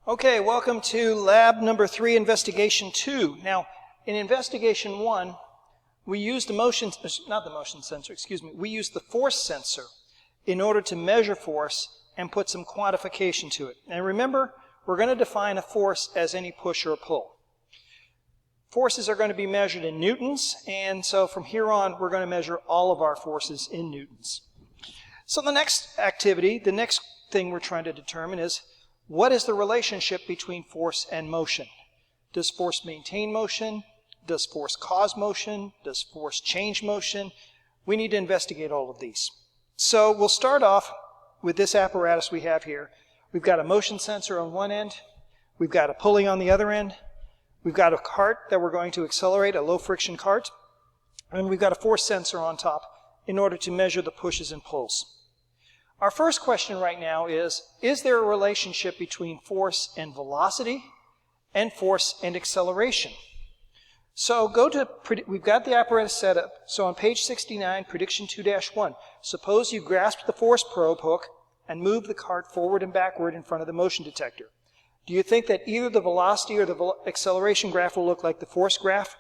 Okay, welcome to lab number 3, investigation 2. Now, in investigation 1, we used we used the force sensor in order to measure force and put some quantification to it. And remember, we're going to define a force as any push or a pull. Forces are going to be measured in newtons, and so from here on, we're going to measure all of our forces in newtons. So the next activity, the next thing we're trying to determine is, what is the relationship between force and motion? Does force maintain motion? Does force cause motion? Does force change motion? We need to investigate all of these. So we'll start off with this apparatus we have here. We've got a motion sensor on one end. We've got a pulley on the other end. We've got a cart that we're going to accelerate, a low friction cart. And we've got a force sensor on top in order to measure the pushes and pulls. Our first question right now is there a relationship between force and velocity and force and acceleration? So we've got the apparatus set up. So on page 69, prediction 2-1, suppose you grasp the force probe hook and move the cart forward and backward in front of the motion detector. Do you think that either the velocity or the acceleration graph will look like the force graph?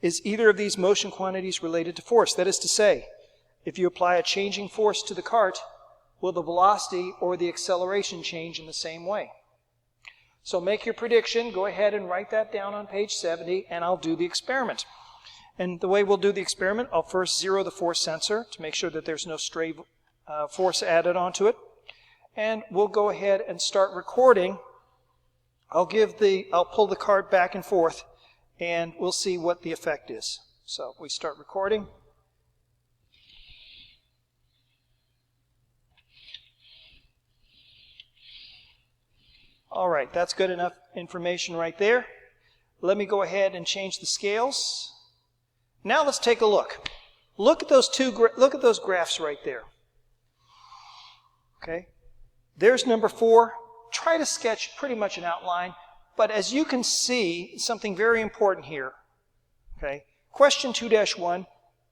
Is either of these motion quantities related to force? That is to say, if you apply a changing force to the cart, will the velocity or the acceleration change in the same way? So make your prediction. Go ahead and write that down on page 70, and I'll do the experiment. And the way we'll do the experiment, I'll first zero the force sensor to make sure that there's no stray force added onto it. And we'll go ahead and start recording. I'll pull the cart back and forth, and we'll see what the effect is. So we start recording. All right, that's good enough information right there. Let me go ahead and change the scales. Now let's take a look. Look at those graphs right there. Okay, there's number 4. Try to sketch pretty much an outline, but as you can see, something very important here. Okay, question 2-1,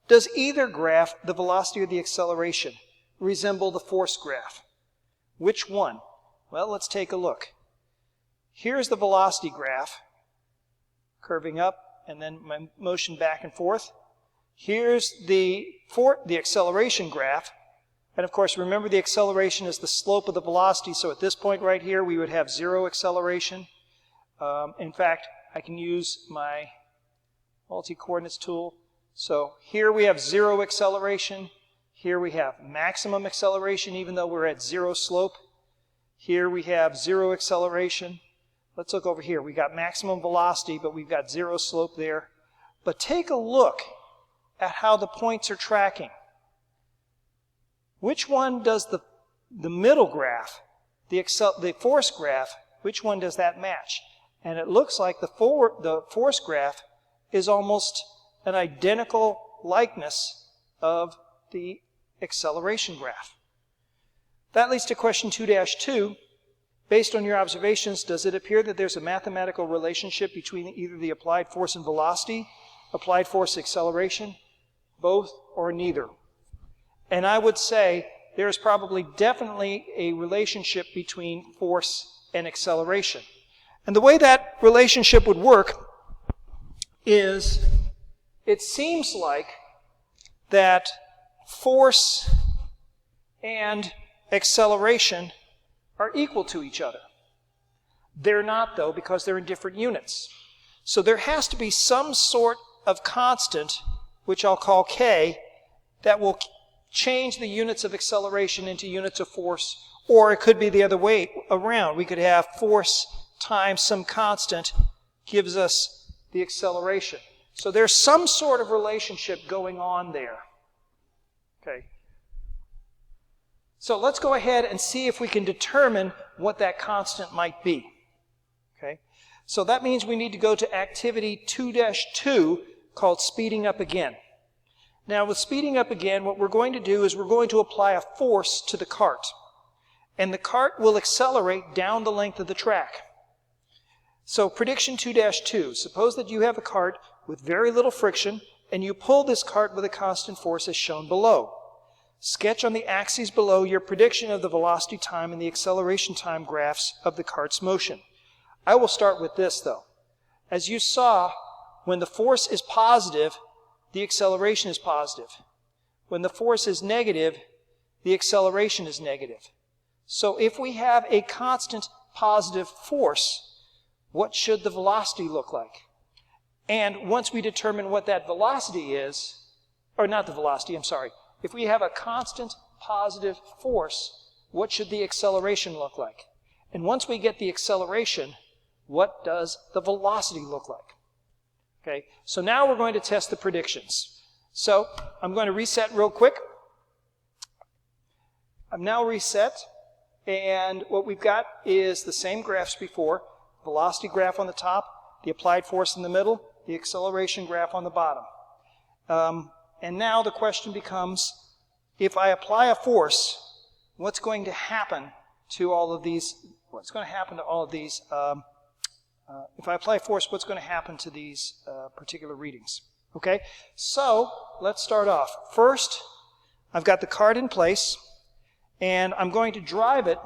does either graph, the velocity or the acceleration, resemble the force graph? Which one? Well, let's take a look. Here's the velocity graph, curving up, and then my motion back and forth. Here's the acceleration graph. And of course, remember the acceleration is the slope of the velocity, so at this point right here, we would have 0 acceleration. In fact, I can use my multi-coordinates tool. So here we have 0 acceleration. Here we have maximum acceleration, even though we're at 0 slope. Here we have 0 acceleration. Let's look over here. We got maximum velocity, but we've got 0 slope there. But take a look at how the points are tracking. Which one does the middle graph, the force graph, which one does that match? And it looks like the force graph is almost an identical likeness of the acceleration graph. That leads to question 2-2. Based on your observations, does it appear that there's a mathematical relationship between either the applied force and velocity, applied force acceleration, both or neither? And I would say there's probably definitely a relationship between force and acceleration. And the way that relationship would work is, it seems like that force and acceleration are equal to each other. They're not, though, because they're in different units. So there has to be some sort of constant, which I'll call K, that will change the units of acceleration into units of force, or it could be the other way around. We could have force times some constant gives us the acceleration. So there's some sort of relationship going on there. Okay. So let's go ahead and see if we can determine what that constant might be. Okay? So that means we need to go to activity 2-2 called speeding up again. Now with speeding up again, what we're going to do is we're going to apply a force to the cart. And the cart will accelerate down the length of the track. So prediction 2-2, suppose that you have a cart with very little friction and you pull this cart with a constant force as shown below. Sketch on the axes below your prediction of the velocity time and the acceleration time graphs of the cart's motion. I will start with this, though. As you saw, when the force is positive, the acceleration is positive. When the force is negative, the acceleration is negative. So if we have a constant positive force, what should the velocity look like? And once we determine what that velocity is, or not the velocity, I'm sorry. If we have a constant positive force, what should the acceleration look like? And once we get the acceleration, what does the velocity look like? Okay, so now we're going to test the predictions. So I'm going to reset real quick. I'm now reset, and what we've got is the same graphs before. Velocity graph on the top, the applied force in the middle, the acceleration graph on the bottom. And now the question becomes, if I apply a force, what's going to happen to all of these? What's going to happen to all of these? If I apply force, what's going to happen to these particular readings? Okay, so let's start off. First, I've got the cart in place, and I'm going to drive it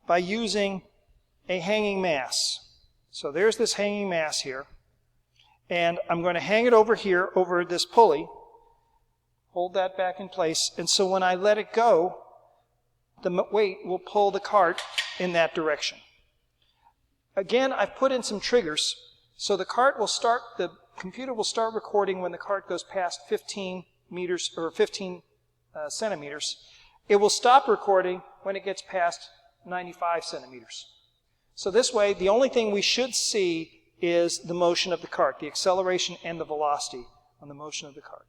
by using a hanging mass. So there's this hanging mass here, and I'm going to hang it over here, over this pulley, hold that back in place, and so when I let it go, the weight will pull the cart in that direction. Again, I've put in some triggers, so the computer will start recording when the cart goes past 15 meters or 15 centimeters. It will stop recording when it gets past 95 centimeters. So this way, the only thing we should see is the motion of the cart, the acceleration and the velocity on the motion of the cart.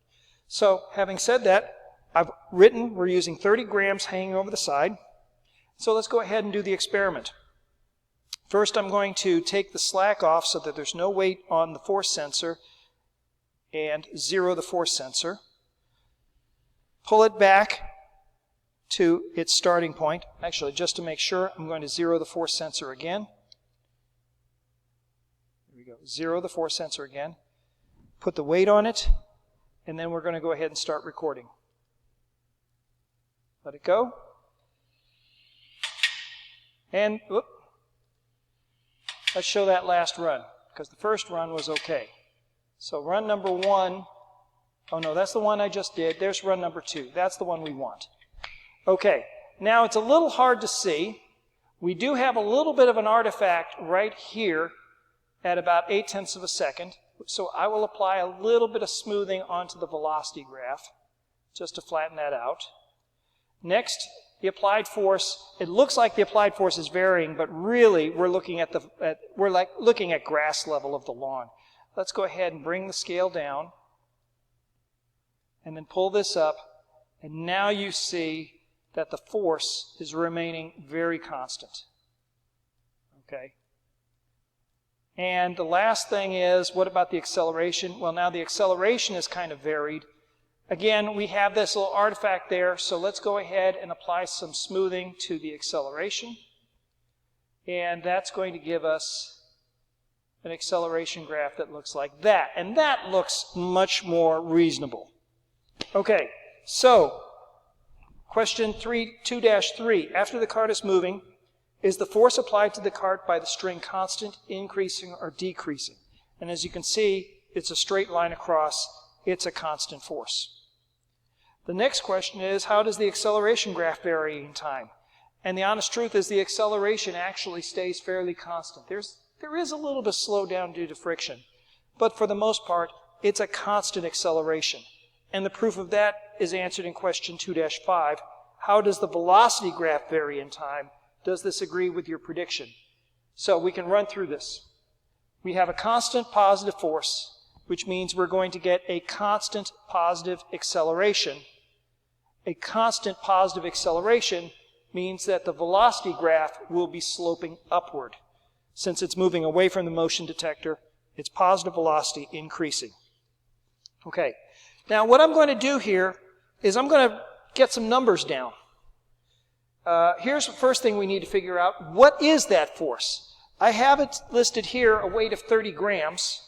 So having said that, I've written we're using 30 grams hanging over the side. So let's go ahead and do the experiment. First, I'm going to take the slack off so that there's no weight on the force sensor and zero the force sensor. Pull it back to its starting point. Actually, just to make sure, I'm going to zero the force sensor again. Here we go. Zero the force sensor again. Put the weight on it, and then we're going to go ahead and start recording. Let it go. And whoop. Let's show that last run, because the first run was okay. So run number 1, oh no, that's the one I just did. There's run number 2. That's the one we want. Okay, now it's a little hard to see. We do have a little bit of an artifact right here at about 0.8 of a second. So I will apply a little bit of smoothing onto the velocity graph just to flatten that out. Next, the applied force. It looks like the applied force is varying, but really we're looking at looking at grass level of the lawn. Let's go ahead and bring the scale down and then pull this up, and now you see that the force is remaining very constant. Okay. And the last thing is, what about the acceleration? Well, now the acceleration is kind of varied. Again, we have this little artifact there, so let's go ahead and apply some smoothing to the acceleration. And that's going to give us an acceleration graph that looks like that. And that looks much more reasonable. Okay, so question 2-3. After the cart is moving, is the force applied to the cart by the string constant, increasing, or decreasing? And as you can see, it's a straight line across. It's a constant force. The next question is, how does the acceleration graph vary in time? And the honest truth is the acceleration actually stays fairly constant. There is a little bit of slowdown due to friction, but for the most part, it's a constant acceleration. And the proof of that is answered in question 2-5. How does the velocity graph vary in time? Does this agree with your prediction? So we can run through this. We have a constant positive force, which means we're going to get a constant positive acceleration. A constant positive acceleration means that the velocity graph will be sloping upward. Since it's moving away from the motion detector, its positive velocity increasing. Okay, now what I'm going to do here is I'm going to get some numbers down. Here's the first thing we need to figure out. What is that force? I have it listed here, a weight of 30 grams,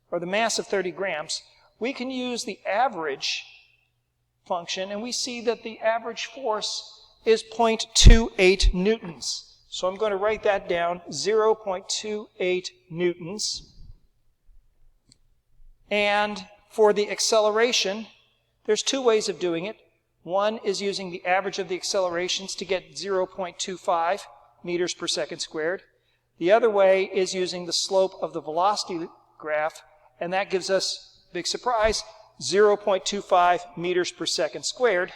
or the mass of 30 grams. We can use the average function, and we see that the average force is 0.28 newtons. So I'm going to write that down, 0.28 newtons. And for the acceleration, there's two ways of doing it. One is using the average of the accelerations to get 0.25 meters per second squared. The other way is using the slope of the velocity graph, and that gives us, big surprise, 0.25 meters per second squared.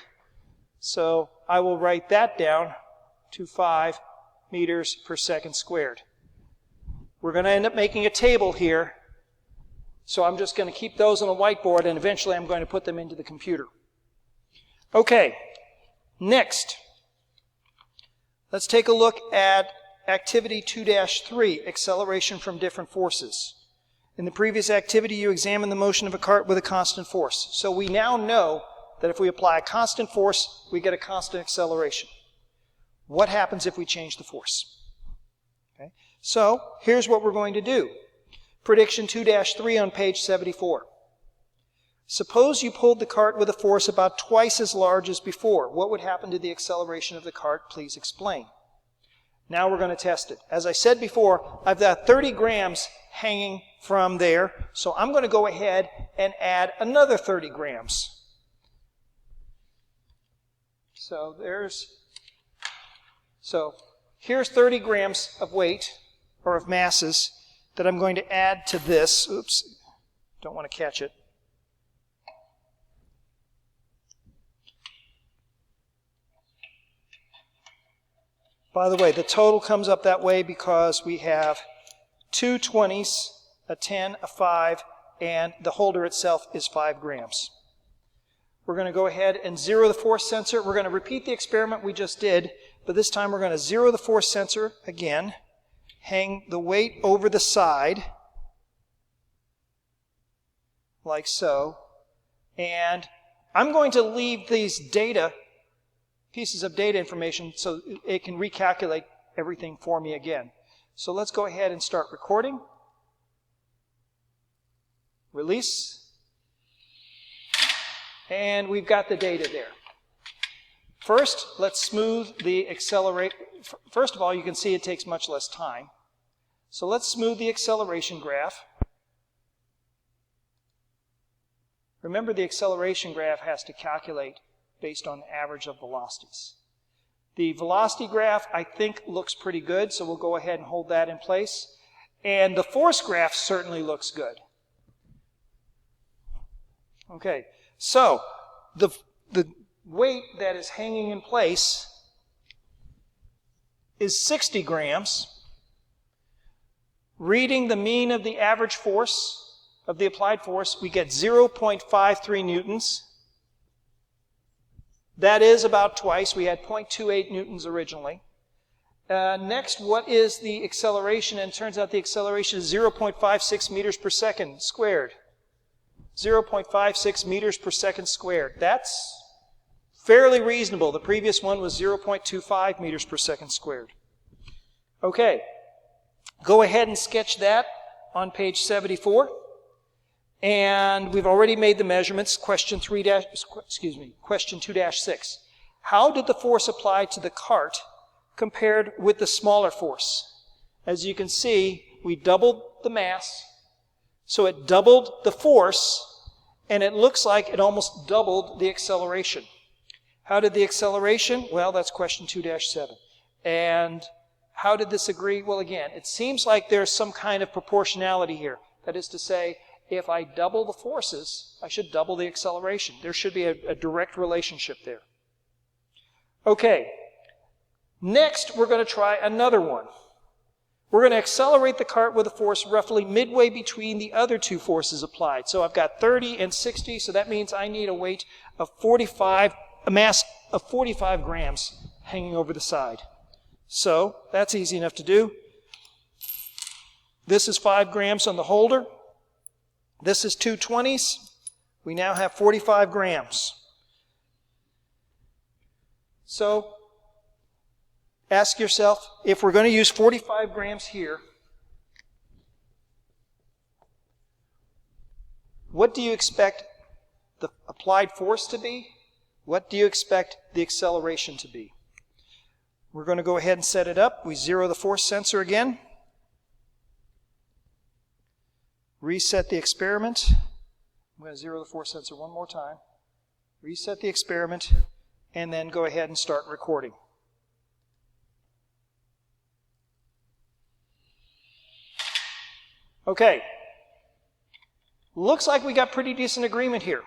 So I will write that down, 25 meters per second squared. We're going to end up making a table here, so I'm just going to keep those on a whiteboard, and eventually I'm going to put them into the computer. Okay, next, let's take a look at activity 2-3, acceleration from different forces. In the previous activity, you examined the motion of a cart with a constant force. So we now know that if we apply a constant force, we get a constant acceleration. What happens if we change the force? Okay. So here's what we're going to do. Prediction 2-3 on page 74. Suppose you pulled the cart with a force about twice as large as before. What would happen to the acceleration of the cart? Please explain. Now we're going to test it. As I said before, I've got 30 grams hanging from there, so I'm going to go ahead and add another 30 grams. So here's 30 grams of weight, or of masses, that I'm going to add to this. Oops, don't want to catch it. By the way, the total comes up that way because we have two 20s, a 10, a 5, and the holder itself is 5 grams. We're going to go ahead and zero the force sensor. We're going to repeat the experiment we just did, but this time we're going to zero the force sensor again, hang the weight over the side, like so, and I'm going to leave these pieces of data information so it can recalculate everything for me again. So let's go ahead and start recording. Release. And we've got the data there. First, let's smooth the accelerate. First of all, you can see it takes much less time. So let's smooth the acceleration graph. Remember, the acceleration graph has to calculate based on the average of velocities. The velocity graph, I think, looks pretty good, so we'll go ahead and hold that in place. And the force graph certainly looks good. Okay, so the weight that is hanging in place is 60 grams. Reading the mean of the average force of the applied force, we get 0.53 newtons. That is about twice. We had 0.28 newtons originally. Next, what is the acceleration? And it turns out the acceleration is 0.56 meters per second squared. 0.56 meters per second squared. That's fairly reasonable. The previous one was 0.25 meters per second squared. Okay, go ahead and sketch that on page 74. And we've already made the measurements. Question 2-6. How did the force applied to the cart compared with the smaller force? As you can see, we doubled the mass, so it doubled the force, and it looks like it almost doubled the acceleration. How did the acceleration? Well, that's question 2-7. And how did this agree? Well, again, it seems like there's some kind of proportionality here. That is to say, if I double the forces, I should double the acceleration. There should be a direct relationship there. Okay, next we're going to try another one. We're going to accelerate the cart with a force roughly midway between the other two forces applied. So I've got 30 and 60, so that means I need a weight of a mass of 45 grams hanging over the side. So that's easy enough to do. This is 5 grams on the holder. This is 2 20s. We now have 45 grams. So ask yourself, if we're going to use 45 grams here, what do you expect the applied force to be? What do you expect the acceleration to be? We're going to go ahead and set it up. We zero the force sensor again. Reset the experiment. I'm going to zero the force sensor one more time. Reset the experiment, and then go ahead and start recording. Okay. Looks like we got pretty decent agreement here.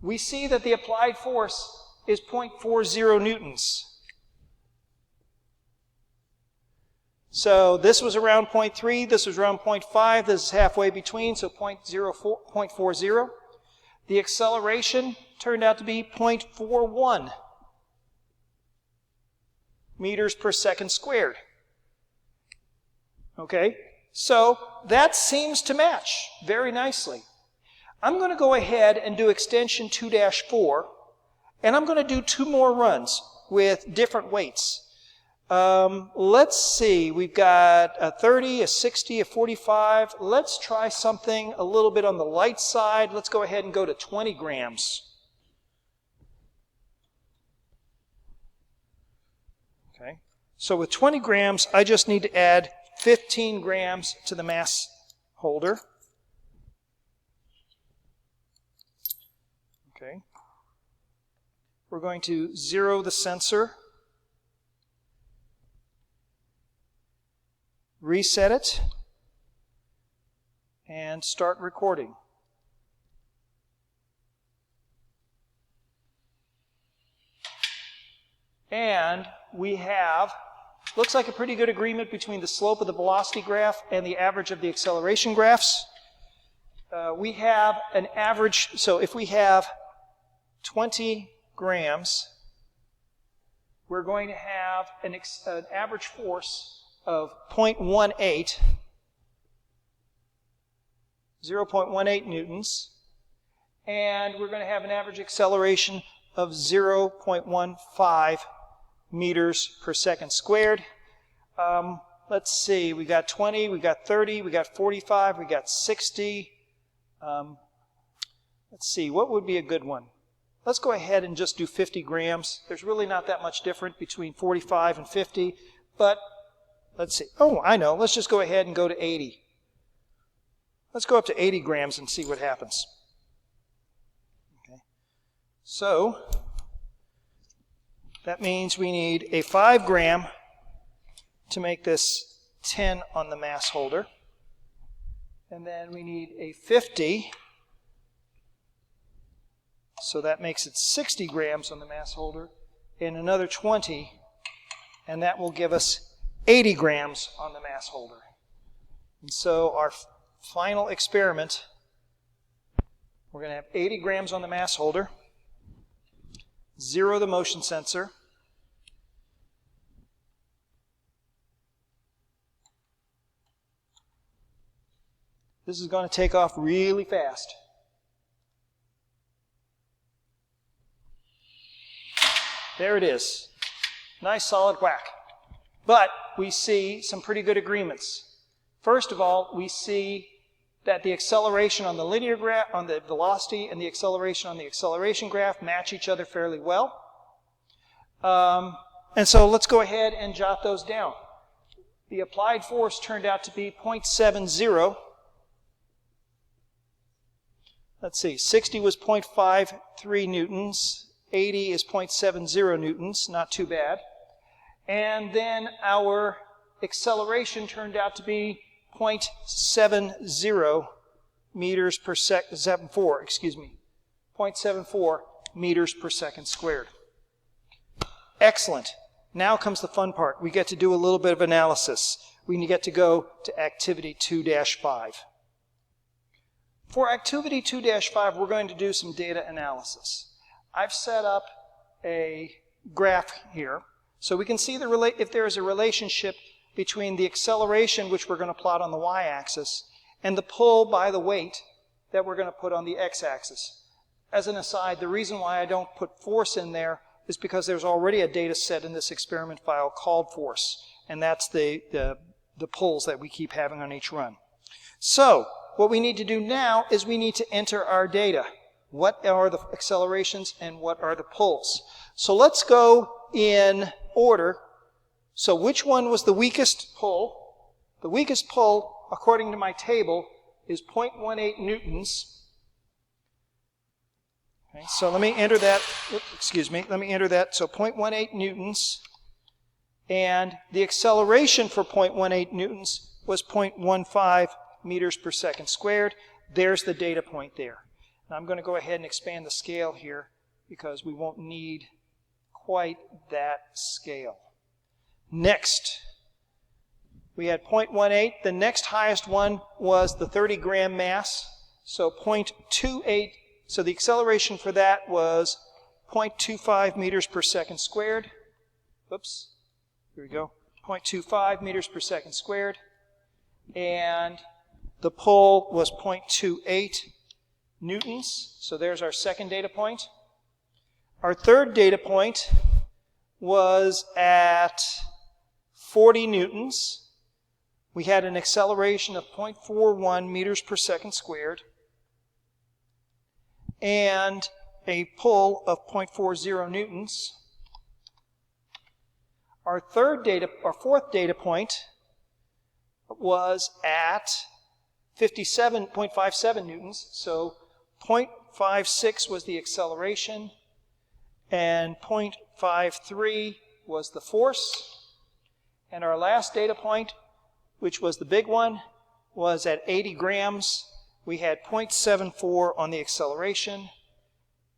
We see that the applied force is 0.40 newtons. So this was around 0.3, this was around 0.5, this is halfway between, so 0.40. The acceleration turned out to be 0.41 meters per second squared. Okay, so that seems to match very nicely. I'm going to go ahead and do extension 2-4, and I'm going to do 2 more runs with different weights. Let's see, we've got a 30, a 60, a 45. Let's try something a little bit on the light side. Let's go ahead and go to 20 grams. Okay, so with 20 grams, I just need to add 15 grams to the mass holder. Okay, we're going to zero the sensor. Reset it, and start recording. And we have, looks like a pretty good agreement between the slope of the velocity graph and the average of the acceleration graphs. We have an average, so if we have 20 grams, we're going to have an average force of 0.18, 0.18 newtons, and we're going to have an average acceleration of 0.15 meters per second squared. Let's see, we got 20, we got 30, we got 45, we got 60. Let's see, what would be a good one? Let's go ahead and just do 50 grams. There's really not that much difference between 45 and 50, but let's see. Oh, I know. Let's just go ahead and go to 80. Let's go up to 80 grams and see what happens. Okay. So that means we need a 5 gram to make this 10 on the mass holder. And then we need a 50. So that makes it 60 grams on the mass holder, and another 20, and that will give us 80 grams on the mass holder. And so our final experiment, we're going to have 80 grams on the mass holder, zero the motion sensor, this is going to take off really fast. There it is. Nice solid whack. But we see some pretty good agreements. First of all, we see that the acceleration on the linear graph, on the velocity, and the acceleration on the acceleration graph match each other fairly well. And so let's go ahead and jot those down. The applied force turned out to be 0.70. Let's see, 60 was 0.53 newtons. 80 is 0.70 newtons, not too bad. And then our acceleration turned out to be 0.70 meters per second, 0.74 meters per second squared. Excellent. Now comes the fun part. We get to do a little bit of analysis. We get to go to activity 2-5. For activity 2-5, we're going to do some data analysis. I've set up a graph here so we can see if there is a relationship between the acceleration, which we're going to plot on the y-axis, and the pull by the weight that we're going to put on the x-axis. As an aside, the reason why I don't put force in there is because there's already a data set in this experiment file called force, and that's the pulls that we keep having on each run. So what we need to do now is we need to enter our data. What are the accelerations and what are the pulls? So let's go in order So which one was the weakest pull? The weakest pull, according to my table, is 0.18 newtons. Okay, so let me enter that. Let me enter that. So 0.18 newtons. And the acceleration for 0.18 newtons was 0.15 meters per second squared. There's the data point there. Now I'm going to go ahead and expand the scale here because we won't need quite that scale. Next, we had 0.18. The next highest one was the 30 gram mass. So 0.28. So the acceleration for that was 0.25 meters per second squared. Oops. Here we go. 0.25 meters per second squared. And the pull was 0.28 newtons. So there's our second data point. Our third data point was at 40 newtons. We had an acceleration of 0.41 meters per second squared and a pull of 0.40 newtons. Our fourth data point was at 57.57 newtons. So 0.56 was the acceleration and 0.53 was the force. And our last data point, which was the big one, was at 80 grams. We had 0.74 on the acceleration,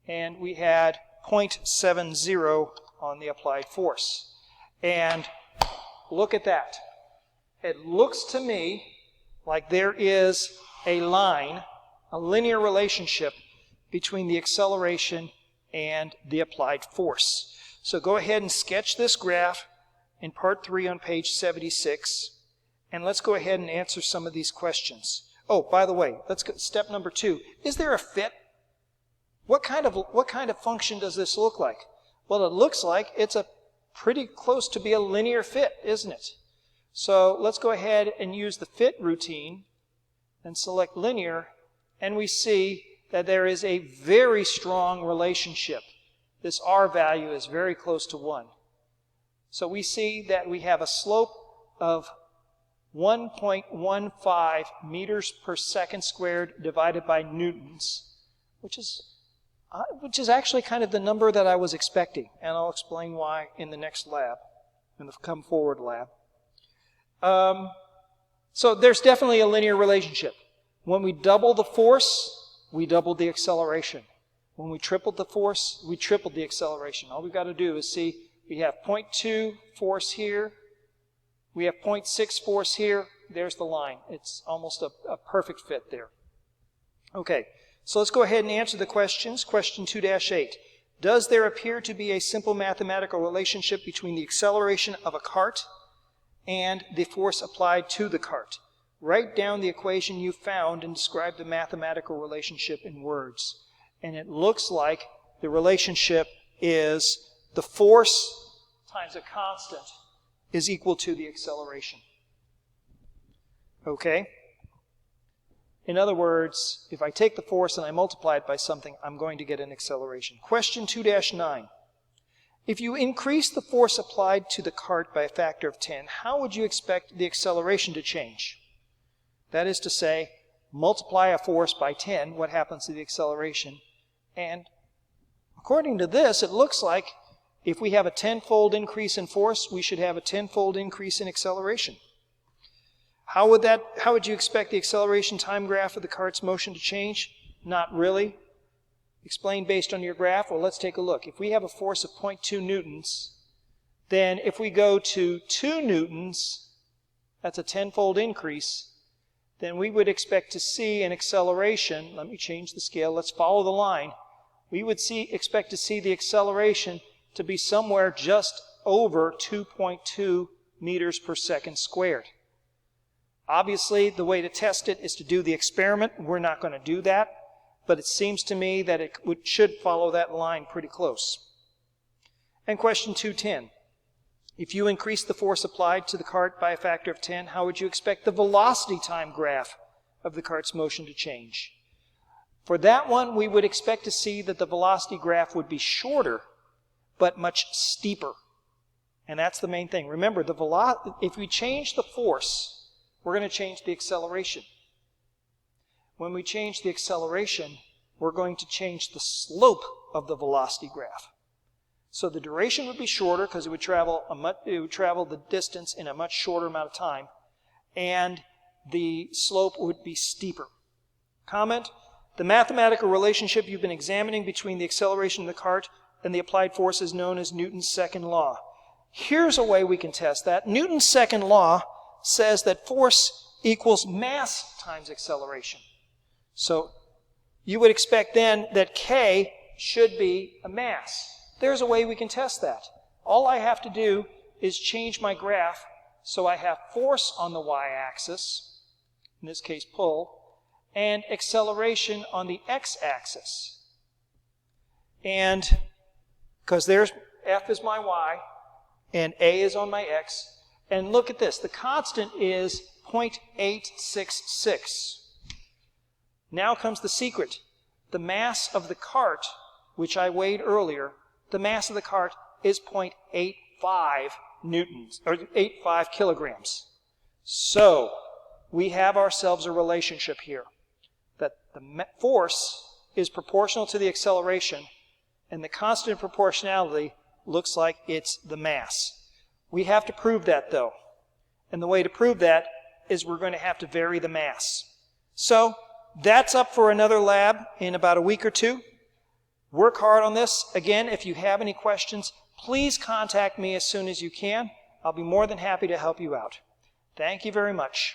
and we had 0.70 on the applied force. And look at that. It looks to me like there is a line, a linear relationship between the acceleration and the applied force. So go ahead and sketch this graph in part 3 on page 76, and let's go ahead and answer some of these questions. Oh, by the way, let's go step number 2. Is there a fit? What kind of function does this look like? Well, it looks like it's a pretty close to be a linear fit, isn't it? So let's go ahead and use the fit routine and select linear, and we see that there is a very strong relationship. This R value is very close to 1. So we see that we have a slope of 1.15 meters per second squared divided by newtons, which is actually kind of the number that I was expecting, and I'll explain why in the next lab, in the Come Forward lab. So there's definitely a linear relationship. When we double the force, we doubled the acceleration. When we tripled the force, we tripled the acceleration. All we've got to do is see we have 0.2 force here. We have 0.6 force here. There's the line. It's almost a perfect fit there. Okay, so let's go ahead and answer the questions. Question 2-8. Does there appear to be a simple mathematical relationship between the acceleration of a cart and the force applied to the cart? Write down the equation you found and describe the mathematical relationship in words. And it looks like the relationship is the force times a constant is equal to the acceleration. Okay? In other words, if I take the force and I multiply it by something, I'm going to get an acceleration. Question 2-9. If you increase the force applied to the cart by a factor of 10, how would you expect the acceleration to change? That is to say, multiply a force by 10, what happens to the acceleration? And according to this, it looks like if we have a 10-fold increase in force, we should have a 10-fold increase in acceleration. How would you expect the acceleration time graph of the cart's motion to change? Not really. Explain based on your graph. Well, let's take a look. If we have a force of 0.2 newtons, then if we go to 2 newtons, that's a 10-fold increase, then we would expect to see an acceleration. Let me change the scale. Let's follow the line. We would expect to see the acceleration to be somewhere just over 2.2 meters per second squared. Obviously, the way to test it is to do the experiment. We're not going to do that, but it seems to me that it should follow that line pretty close. And question 2-10. If you increase the force applied to the cart by a factor of 10, how would you expect the velocity time graph of the cart's motion to change? For that one, we would expect to see that the velocity graph would be shorter, but much steeper. And that's the main thing. Remember, if we change the force, we're going to change the acceleration. When we change the acceleration, we're going to change the slope of the velocity graph. So the duration would be shorter because it would travel the distance in a much shorter amount of time, and the slope would be steeper. Comment: the mathematical relationship you've been examining between the acceleration of the cart and the applied force is known as Newton's second law. Here's a way we can test that. Newton's second law says that force equals mass times acceleration. So you would expect then that K should be a mass. There's a way we can test that. All I have to do is change my graph so I have force on the y-axis, in this case pull, and acceleration on the x-axis. And because there's F is my y, and A is on my x, and look at this, the constant is 0.866. Now comes the secret. The mass of the cart, which I weighed earlier, the mass of the cart is 0.85 newtons, or 0.85 kilograms. So, we have ourselves a relationship here, that the force is proportional to the acceleration, and the constant proportionality looks like it's the mass. We have to prove that, though. And the way to prove that is we're going to have to vary the mass. So, that's up for another lab in about a week or two. Work hard on this. Again, if you have any questions, please contact me as soon as you can. I'll be more than happy to help you out. Thank you very much.